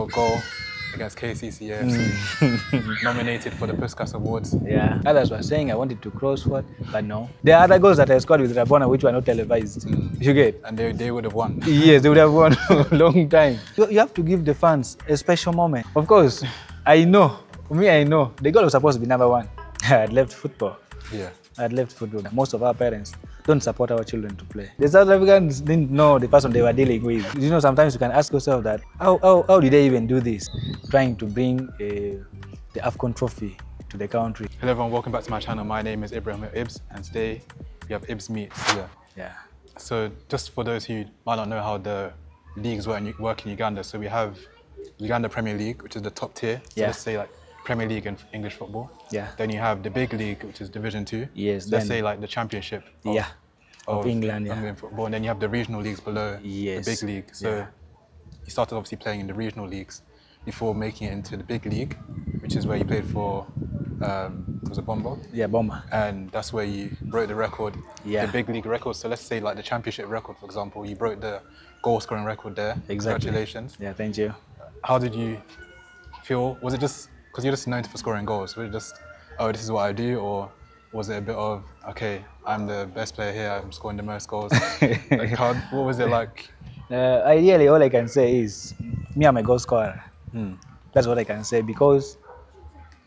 your goal against KCC nominated for the Puskas Awards. Yeah, others were saying I wanted to cross forward, but no. There are other goals that I scored with Rabona which were not televised. You get? And they would have won. Yes, they would have won a long time. You have to give the fans a special moment. Of course, I know the goal was supposed to be number one. I had left football. Yeah. I had left football. Most of our parents don't support our children to play. The South Africans didn't know the person they were dealing with. You know, sometimes you can ask yourself that, how did they even do this? Trying to bring the AFCON trophy to the country. Hello everyone, welcome back to my channel. My name is Ibrahim Ibs, and today we have Ibs Meets here. Yeah. So just for those who might not know how the leagues work in Uganda, so we have Uganda Premier League, which is the top tier. So let's say like Premier League in English football. Yeah. Then you have the big league, which is Division 2. Yes. So let's say like the championship of England, England football. And then you have the regional leagues below the big league. So you started obviously playing in the regional leagues before making it into the big league, which is where you played for, was it Bomba? Yeah, Bomba. And that's where you broke the record, the big league record. So let's say like the championship record, for example, you broke the goal scoring record there. Exactly. Congratulations. Yeah, thank you. How did you feel? Was it just, because you're just known for scoring goals, was it just, oh, this is what I do? Or was it a bit of, okay, I'm the best player here, I'm scoring the most goals? Like, what was it like? Ideally, all I can say is, me, I'm a goal scorer. That's what I can say, because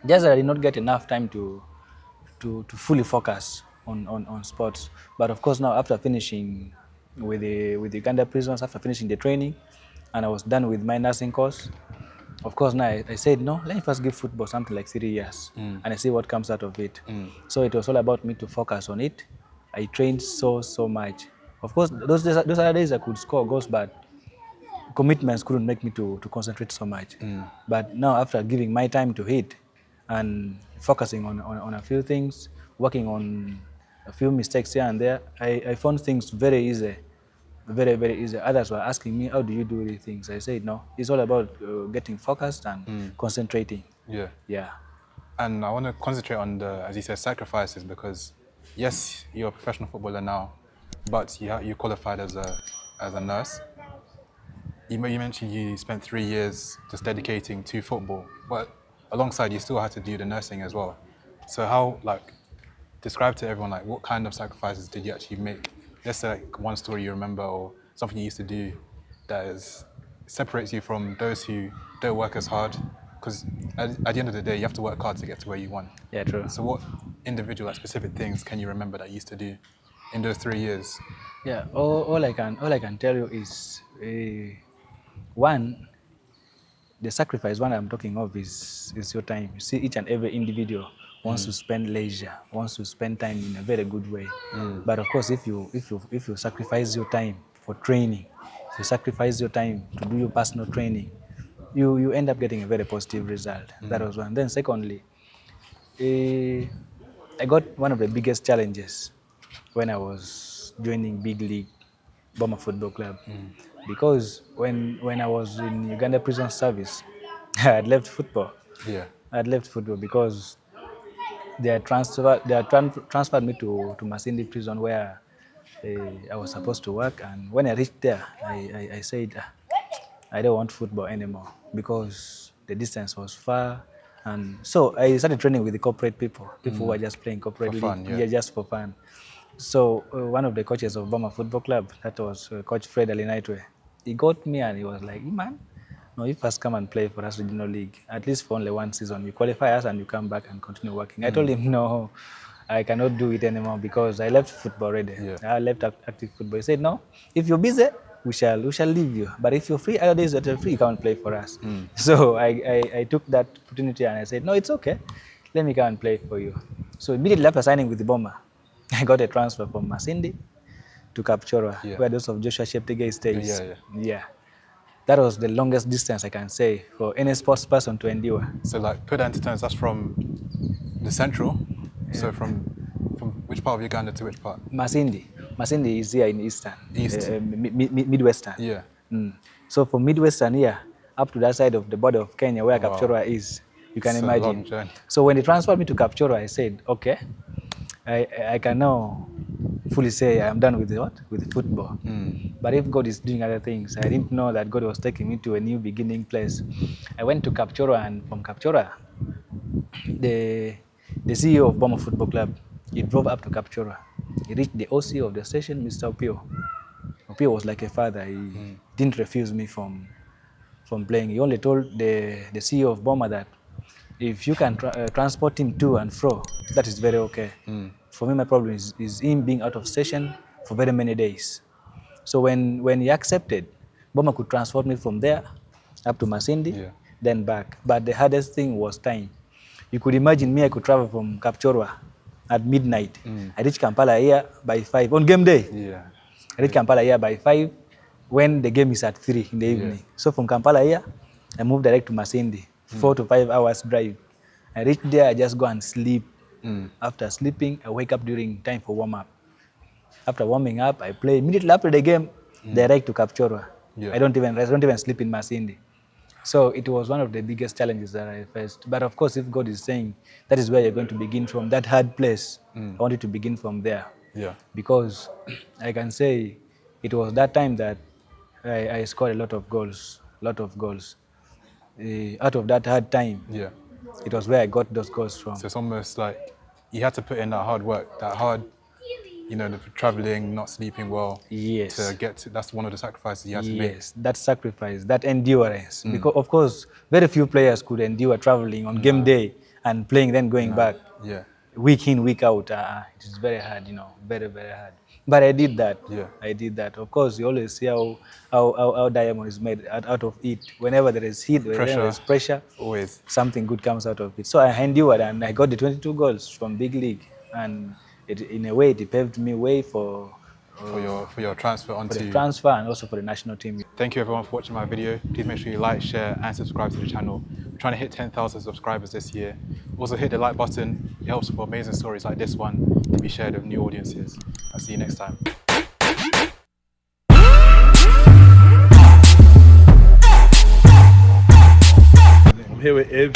just that I did not get enough time to fully focus on sports. But of course now, after finishing with the Uganda prisons, after finishing the training, and I was done with my nursing course, of course now I said, no, let me first give football something like 3 years and I see what comes out of it. So it was all about me to focus on it. I trained so much. Of course, those other days I could score goals, but commitments couldn't make me to concentrate so much. But now, after giving my time to it and focusing on a few things, working on a few mistakes here and there, I found things very easy, very easy. Others were asking me, how do you do these things? I said, no, it's all about getting focused and concentrating. Yeah. And I want to concentrate on the, as you said, sacrifices, because yes, you're a professional footballer now, but you qualified as a nurse. You mentioned you spent 3 years just dedicating to football, but alongside you still had to do the nursing as well. So how, like, describe to everyone, like, what kind of sacrifices did you actually make? Let's say like one story you remember, or something you used to do that separates you from those who don't work as hard, because at the end of the day, you have to work hard to get to where you want. Yeah, true. So what individual, like, specific things can you remember that you used to do in those 3 years? Yeah, all I can tell you is, one, the sacrifice one I'm talking of is your time. You see, each and every individual wants to spend leisure, wants to spend time in a very good way. But of course, if you sacrifice your time for training, if you sacrifice your time to do your personal training, you end up getting a very positive result. That was one. Then secondly, I got one of the biggest challenges when I was joining big league Bomba Football Club. Because when I was in Uganda prison service, I had left football. Yeah. I had left football because they had transferred me to Masindi prison, where I was supposed to work. And when I reached there, I said, I don't want football anymore, because the distance was far. And so I started training with the corporate people who were just playing corporate league. Fun, just for fun. So one of the coaches of Bomba Football Club, that was Coach Fred Alinaitwe, he got me and he was like, man, no, you first come and play for us regional league, at least for only one season. You qualify us and you come back and continue working. I told him, no, I cannot do it anymore, because I left football already. I left active football. He said, no, if you're busy, we shall leave you. But if you're free, other days that you're free, you come and play for us. So I took that opportunity and I said, no, it's okay. Let me come and play for you. So immediately after signing with the Bomber, I got a transfer from Masindi to Kapchorwa, where those of Joshua Sheptegei stays. Yeah. That was the longest distance, I can say, for any sports person to endure. So, like, put that into terms, that's from the central. So from which part of Uganda to which part? Masindi. Masindi is here in eastern. Midwestern. Yeah. So from Midwestern here up to that side of the border of Kenya, where Kapchorwa is, you can imagine. So when they transferred me to Kapchorwa, I said, okay, I can now fully say I'm done with what? With football. But if God is doing other things, I didn't know that God was taking me to a new beginning place. I went to Kapchora, and from Kapchora, the CEO of Boma Football Club, he drove up to Kapchora. He reached the OC of the station, Mr. Opio. Opio was like a father. He didn't refuse me from playing. He only told the CEO of Boma that if you can transport him to and fro, that is very okay. For me, my problem is him being out of station for very many days. So when he accepted, Boma could transport me from there up to Masindi, then back. But the hardest thing was time. You could imagine me, I could travel from Kapchorwa at midnight. I reached Kampala here by 5 on game day. I reached Kampala here by 5 when the game is at 3 in the evening. So from Kampala here, I moved direct to Masindi, 4 to 5 hours drive. I reached there, I just go and sleep. After sleeping, I wake up during time for warm-up. After warming up, I play. Immediately after the game, direct to Kapchorwa. I don't even sleep in Masindi. So it was one of the biggest challenges that I faced. But of course, if God is saying that is where you're going to begin from, that hard place, I wanted to begin from there. Because I can say it was that time that I scored a lot of goals. Out of that hard time, it was where I got those goals from. So it's almost like you had to put in that hard work, that hard, the traveling, not sleeping well. To get to, that's one of the sacrifices you had to make. Yes, that sacrifice, that endurance. Because of course, very few players could endure traveling on game day and playing, then going back. Week in, week out. It is very hard, very, very hard. But I did that. I did that. Of course, you always see how diamond is made out of it. Whenever there is heat, whenever there is pressure, always something good comes out of it. So I endured, and I got the 22 goals from big league, and in a way, it paved me way for your transfer onto the transfer and also for the national team. Thank you everyone for watching my video. Please make sure you like, share and subscribe to the channel. We're trying to hit 10,000 subscribers this year. Also hit the like button. It helps for amazing stories like this one to be shared with new audiences. I'll see you next time. I'm here with Ibs.